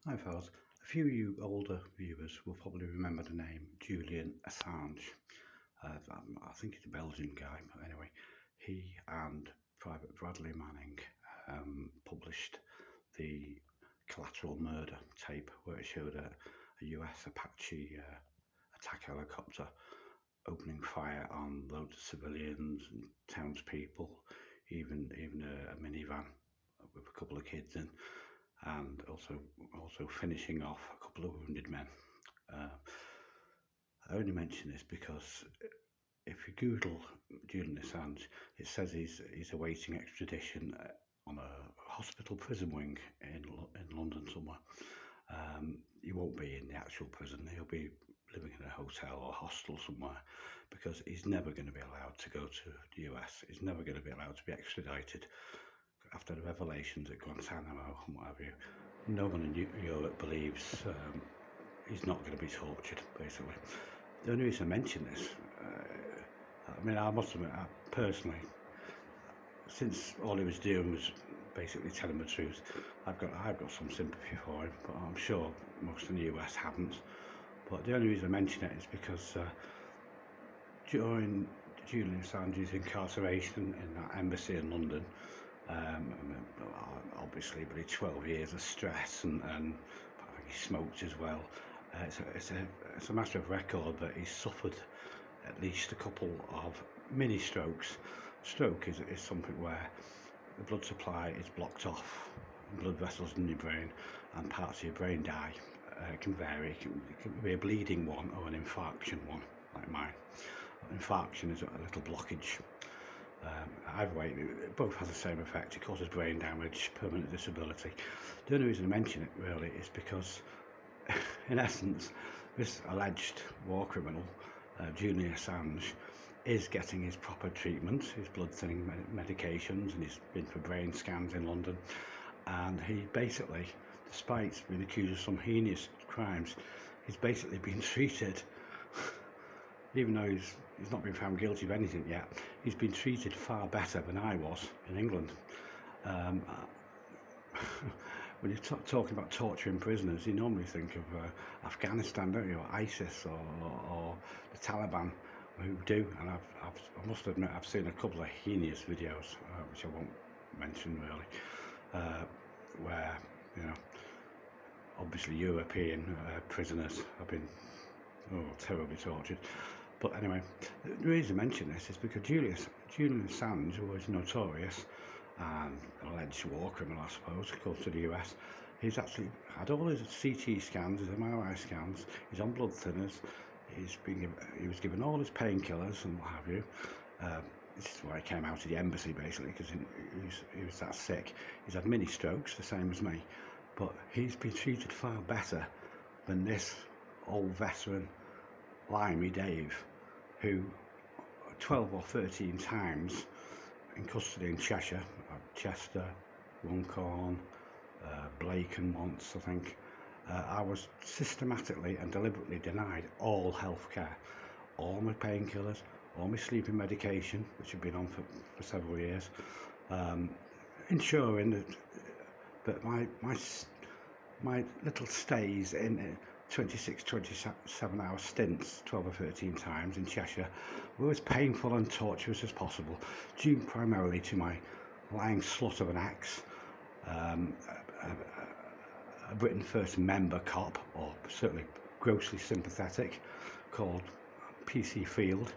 Hi fellas, a few of you older viewers will probably remember the name Julian Assange. I think he's a Belgian guy, but anyway, he and Private Bradley Manning published the Collateral Murder tape where it showed a US Apache attack helicopter opening fire on loads of civilians and townspeople, even a minivan with a couple of kids in, and also finishing off a couple of wounded men. I only mention this because if you Google Julian Assange, it says he's awaiting extradition on a hospital prison wing in London somewhere. He won't be in the actual prison. He'll be living in a hotel or hostel somewhere, because he's never going to be allowed to go to the US. He's never going to be allowed to be extradited after the revelations at Guantanamo and what have you. No one in Europe believes he's not going to be tortured, basically. The only reason I mention this, I must admit, personally, since all he was doing was basically telling the truth, I've got some sympathy for him, but I'm sure most in the US haven't. But the only reason I mention it is because during Julian Assange's incarceration in that embassy in London, obviously, but 12 years of stress, and I think he smoked as well. It's a matter of record that he suffered at least a couple of mini strokes. Stroke is something where the blood supply is blocked off, blood vessels in your brain, and parts of your brain die. It can vary. It can be a bleeding one or an infarction one, like mine. An infarction is a little blockage. Either way, it both has the same effect. It causes brain damage, permanent disability. The only reason I mention it really is because, in essence, this alleged war criminal, Julian Assange, is getting his proper treatment, his blood thinning medications, and he's been for brain scans in London. And he basically, despite being accused of some heinous crimes, he's basically been treated, even though he's not been found guilty of anything yet, he's been treated far better than I was in England. When you're talking about torturing prisoners, you normally think of Afghanistan, don't you, or ISIS, or the Taliban, who do. And I must admit, I've seen a couple of heinous videos, which I won't mention really, where, obviously European prisoners have been terribly tortured. But anyway, the reason I mention this is because Julian Assange, who was notorious and alleged war criminal, I suppose, according to the US, he's actually had all his CT scans, his MRI scans, he's on blood thinners, he was given all his painkillers and what have you. This is why he came out of the embassy, basically, because he was that sick. He's had mini strokes, the same as me, but he's been treated far better than this old veteran Limey Dave, who 12 or 13 times in custody in Cheshire, Chester, Runcorn, Blacon once, I think, I was systematically and deliberately denied all health care, all my painkillers, all my sleeping medication, which had been on for several years, ensuring that my little stays in 26, 27 hour stints, 12 or 13 times in Cheshire, were as painful and torturous as possible, due primarily to my lying slut of an ex, a Britain First member cop, or certainly grossly sympathetic, called PC Field.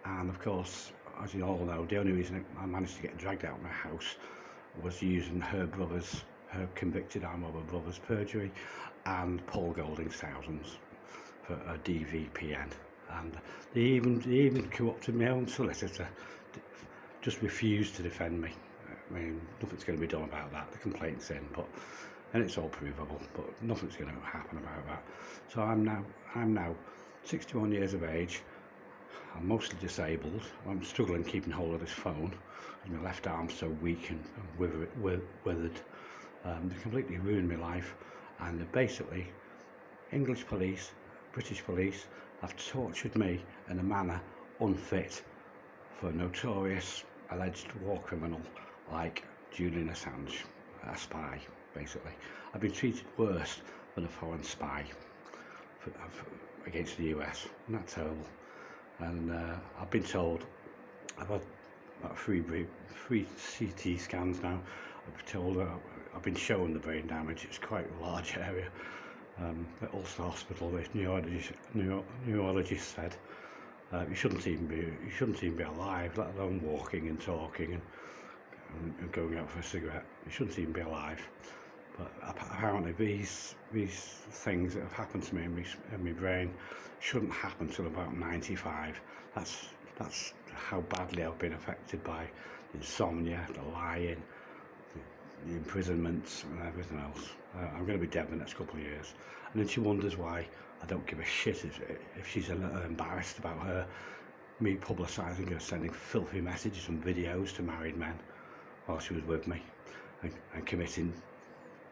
And of course, as you all know, the only reason I managed to get dragged out of my house was using her convicted arm robber brother's perjury and Paul Golding's thousands for a DVPN. And they even corrupted my own solicitor, just refused to defend me. I mean, nothing's going to be done about that. The complaint's in, and it's all provable, but nothing's going to happen about that. So I'm now 61 years of age. I'm mostly disabled. I'm struggling keeping hold of this phone because my left arm's so weak and withered. They completely ruined my life, and basically English police, British police have tortured me in a manner unfit for a notorious alleged war criminal like Julian Assange, a spy. basically. I've been treated worse than a foreign spy against the US. Isn't that terrible? And I've been told I've had about three CT scans now. I've been told I've been shown the brain damage. It's quite a large area. At Ulster Hospital, the neurologist said you shouldn't even be alive, let alone walking and talking and going out for a cigarette. You shouldn't even be alive. But apparently these things that have happened to me in my brain shouldn't happen till about 95. That's how badly I've been affected by the insomnia, the lying, the imprisonments and everything else. I'm going to be dead the next couple of years. And then she wonders why I don't give a shit if she's a little embarrassed about me publicising her sending filthy messages and videos to married men while she was with me and committing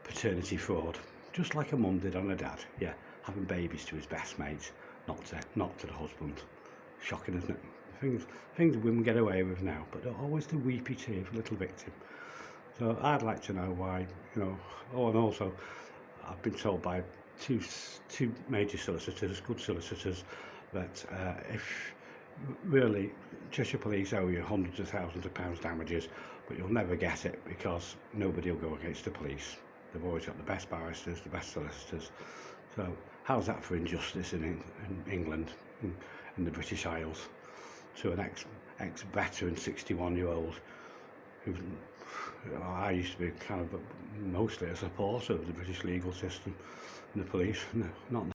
paternity fraud, just like a mum did on her dad. Yeah, having babies to his best mate, not to the husband. Shocking, isn't it? Things women get away with now, but they're always the weepy tear little victim. So I'd like to know why, Oh, and also I've been told by two major solicitors, good solicitors, that if really Cheshire Police owe you hundreds of thousands of pounds damages, but you'll never get it because nobody will go against the police. They've always got the best barristers, the best solicitors. So how's that for injustice in England, in the British Isles, to an ex-veteran 61-year-old who I used to be kind of mostly a supporter of the British legal system and the police, not